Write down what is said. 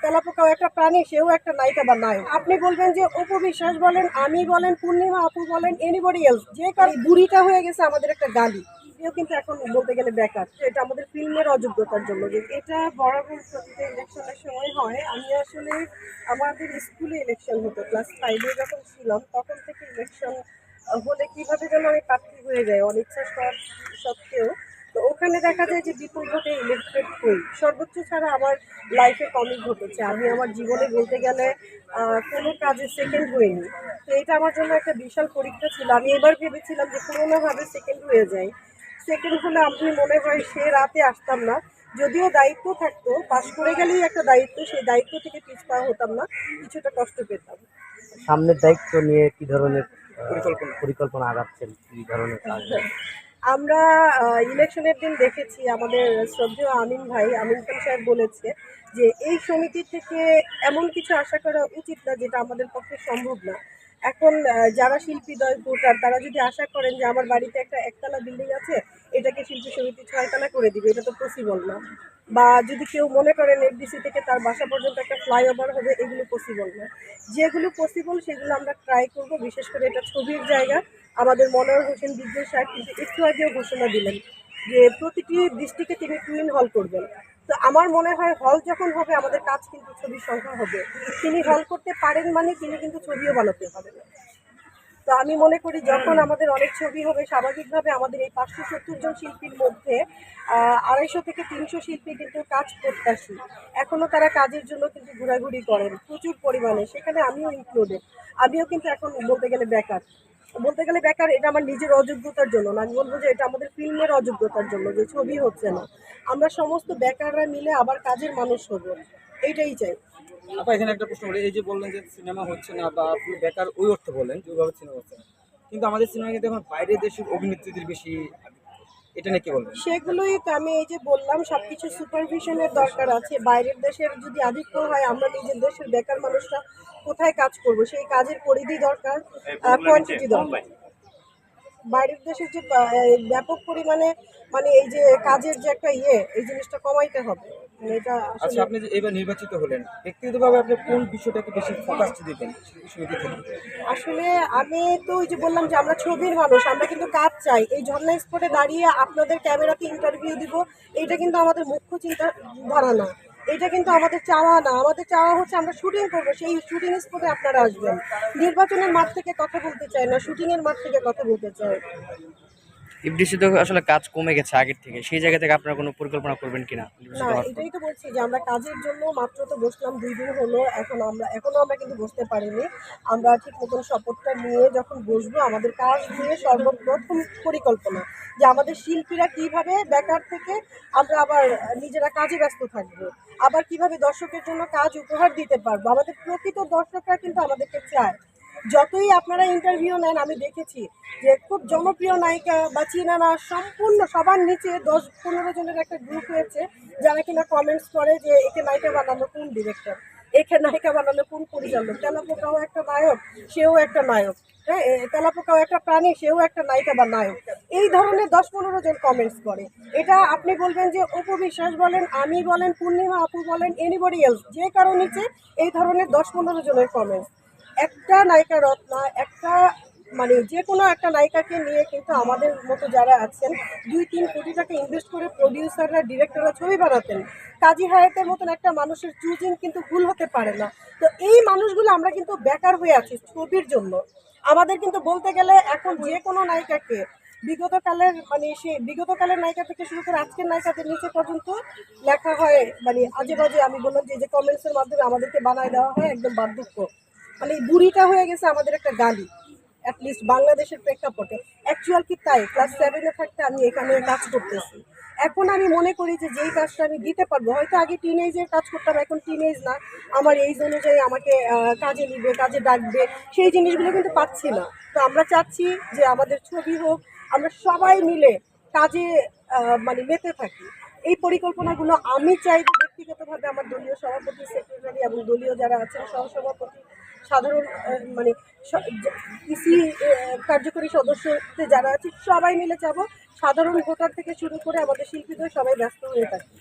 তেলাপোকাও একটা প্রাণী, সেও একটা নায়িকা বা নায়ক। আপনি বলবেন যে অপু বিশ্বাস বলেন, আমি বলেন, পূর্ণিমা আপু বলেন, এনিবডি এলস, যে কারো বুড়িটা হয়ে গেছে আমাদের একটা গালি। এও কিন্তু এখন বলতে গেলে বেকার। এটা আমাদের ফিল্মের অযোগ্যতার জন্য। যে এটা বরাবর প্রতিটা ইলেকশনের সময় হয়। আমি আসলে আমাদের স্কুলে ইলেকশন হতো, ক্লাস 5-এ যখন ছিলাম তখন থেকে ইলেকশন হলে কিভাবে যেন আমি প্রার্থী হয়ে যাই অনিচ্ছা সত্ত্বেও। তো ওখানে দেখা যায় যে বিপুল ভোটে ইলেক্টেড হই। সর্বোচ্চ ছাড়া আমার লাইফে কমই ঘটেছে। আমি আমার জীবনে বলতে গেলে কোনো কাজে সেকেন্ড হইনি। তো এটা আমার জন্য একটা বিশাল পরীক্ষা ছিল। আমি এবার ভেবেছিলাম যে কোনোভাবে সেকেন্ড হয়ে যাই। সেকেন্ড হলে আমি মনে হয় সে রাতে আসতাম না। যদিও দায়িত্ব থাকতো, পাশ করে গেলেই একটা দায়িত্ব, সেই দায়িত্ব থেকে পিছপা হতাম না, কিছুটা কষ্ট পেতাম। সামনের দায়িত্ব নিয়ে কি ধরনের পরিকল্পনা আগাচ্ছেন, কি ধরনের কাজ? আমরা ইলেকশনের দিন দেখেছি আমাদের শ্রদ্ধেয় আমিন খান সাহেব বলেছে যে এই সমিতি থেকে এমন কিছু আশা করা উচিত না যেটা আমাদের পক্ষে সম্ভব না। এখন যারা শিল্পীদ্বয় ভোটার তারা যদি আশা করেন যে আমার বাড়িতে একটা একতলা বিল্ডিং আছে, এটাকে শিল্পী সমিতি 6 তলা করে দিবে, এটা তো পসিবল না। বা যদি কেউ মনে করেন এফডিসি থেকে তার বাসা পর্যন্ত একটা ফ্লাইওভার হবে, এগুলো পসিবল না। যেগুলো পসিবল সেগুলো আমরা ট্রাই করব। বিশেষ করে এটা ছবির জায়গা। আমাদের মনোয়ার হোসেন বিদ্যুৎ সাহেব কিন্তু একটু আগেও ঘোষণা দিলেন যে প্রতিটি ডিস্ট্রিক্টে তিনি টুইন হল করবেন। তো আমার মনে হয় হল যখন হবে আমাদের কাজ কিন্তু ছবির সংখ্যা হবে। তিনি হল করতে পারেন মানে তিনি কিন্তু ছবিও বানাতে পারেন। তো আমি মনে করি যখন আমাদের অনেক ছবি হবে, স্বাভাবিকভাবে আমাদের এই 570 জন শিল্পীর মধ্যে 250 থেকে 300 শিল্পী কিন্তু কাজ প্রত্যাশী। এখনো তারা কাজের জন্য কিন্তু ঘোরাঘুরি করেন প্রচুর পরিমাণে, সেখানে আমিও ইনক্লুডেড। আমিও কিন্তু এখন বলতে গেলে বেকার। এটা আমার নিজের অযোগ্যতার জন্য না, আমি বলবো যে এটা আমাদের ফিল্মের অযোগ্যতার জন্য, যে ছবি হচ্ছে না। আমরা সমস্ত বেকাররা মিলে আবার কাজের মানুষ হব, এইটাই চাই। আপা এখানে একটা প্রশ্ন করি, এই যে বললেন যে সিনেমা হচ্ছে না বা আপনি বেকার, ওই অর্থে বললেন যে ওইভাবে সিনেমা হচ্ছে না, কিন্তু আমাদের সিনেমা কিন্তু এখন বাইরের দেশের অভিনেত্রীদের বেশি, এটা নিয়ে কি বলবেন? সেগুলোই তো আমি এই যে বললাম, সবকিছু সুপারভিশনের দরকার আছে। বাইরের দেশের যদি আধিক্য হয়, আমরা নিজের দেশের বেকার মানুষরা কোথায় কাজ করব? সেই কাজের পরিধি দরকার, কোয়ান্টিটি দরকার। বাইরের দেশের যে ব্যাপক পরিমাণে মানে এই যে কাজের যে একটা এই জিনিসটা কমাইতে হবে। মানে এটা আচ্ছা, আসলে আপনি যে এবার নির্বাচিত হলেন, ব্যক্তিগতভাবে আপনি কোন বিষয়টাকে বেশি ফোকাস দিবেন শিল্পী সমিতি থেকে? আসলে আমি তো ওই যে বললাম যে আমরা ছবির মানুষ, আমরা কিন্তু কাজ চাই। এই ঝর্ণা স্পটে দাঁড়িয়ে আপনাদের ক্যামেরাতে ইন্টারভিউ দিব, এটা কিন্তু আমাদের মুখ্য চিন্তাধারা না। এটা কিন্তু আমাদের চাওয়া না। আমাদের চাওয়া হচ্ছে আমরা শুটিং করবো, সেই শুটিং স্পটে আপনারা আসবেন। নির্বাচনের মাঠ থেকে কথা বলতে চাই না, শুটিংয়ের মাঠ থেকে কথা বলতে চাই। এফডিসি তো আসলে কাজ কমে গেছে আগের থেকে, সেই জায়গা থেকে আপনারা কোনো পরিকল্পনা করবেন কিনা না, নির্বাচিত হওয়ার পর? এটাই তো বলছি যে আমরা কাজের জন্য মাত্র তো বসলাম 2 দিন হলো। এখনো আমরা কিন্তু বসতে পারিনি। আমরা ঠিক মতন শপথটা নিয়ে যখন বসবো, আমাদের কাজ নিয়ে সর্বপ্রথম পরিকল্পনা যে আমাদের শিল্পীরা কিভাবে বেকার থেকে আমরা আবার নিজেরা কাজে ব্যস্ত থাকবো, আবার কিভাবে দর্শকের জন্য কাজ উপহার দিতে পারবো। আমাদের প্রকৃত দর্শকরা কিন্তু আমাদেরকে চায়। যতই আপনারা ইন্টারভিউ নেন, আমি দেখেছি যে খুব জনপ্রিয় নায়িকা বা চীনা না, সম্পূর্ণ সবার নিচে 10-15 জনের একটা গ্রুপ হয়েছে যারা কিনা কমেন্টস করে যে একে নায়িকা বানালো কোন ডিরেক্টর, একে নায়িকা বানালো কোন পরিচালক। তেলাপোকাও একটা নায়ক, সেও একটা নায়ক। হ্যাঁ, তেলাপোকাও একটা প্রাণী, সেও একটা নায়িকা বা নায়ক। এই ধরনের 10-15 জন কমেন্টস করে। এটা আপনি বলবেন যে অপু বিশ্বাস বলেন, আমি বলেন, পূর্ণিমা আপু বলেন, এনিবডি এলস, যে কারো নিচে এই ধরনের 10-15 জনের কমেন্টস। একটা নায়িকা রত্না, একটা মানে যে কোনো একটা নায়িকাকে নিয়ে কিন্তু আমাদের মতো যারা আছেন 2-3 কোটি টাকা ইনভেস্ট করে প্রডিউসাররা, ডিরেক্টররা ছবি বানাতেন। কাজী হায়াতের মতন একটা মানুষের চুজিং কিন্তু ভুল হতে পারে না। তো এই মানুষগুলো আমরা কিন্তু বেকার হয়ে আছি ছবির জন্য। আমাদের কিন্তু বলতে গেলে এখন যে কোনো নায়িকাকে বিগতকালের নায়িকা থেকে শুরু করে আজকের নায়িকাদের নিচে পর্যন্ত লেখা হয় মানে আজে বাজে। আমি বললাম যে কমেন্টসের মাধ্যমে আমাদেরকে বানায় দেওয়া হয় একদম বার্ধক্য। মানে এই বুড়িটা হয়ে গেছে আমাদের একটা গালি, অ্যাটলিস্ট বাংলাদেশের প্রেক্ষাপটে। অ্যাকচুয়াল কি তাই? ক্লাস 7-এ থাকতে আমি এখানে কাজ করতেছি। এখন আমি মনে করি যে যেই কাজটা আমি দিতে পারবো, হয়তো আগে টিনেজের কাজ করতাম, এখন টিনেজ না। আমার এইজ অনুযায়ী আমাকে কাজে নিবে, কাজে ডাকবে, সেই জিনিসগুলো কিন্তু পাচ্ছি না। তো আমরা চাচ্ছি যে আমাদের ছবি হোক, আমরা সবাই মিলে কাজে মানে মেতে থাকি। এই পরিকল্পনাগুলো আমি চাই যে ব্যক্তিগতভাবে আমার দলীয় সভাপতি, সেক্রেটারি এবং দলীয় যারা আছেন সহসভাপতি, সাধারণ মানে ইসি কার্যকরী সদস্যতে যারা আছে সবাই মিলে যাব। সাধারণ ভোটার থেকে শুরু করে আমাদের শিল্পীদের সবাই ব্যস্ত হয়ে থাকি।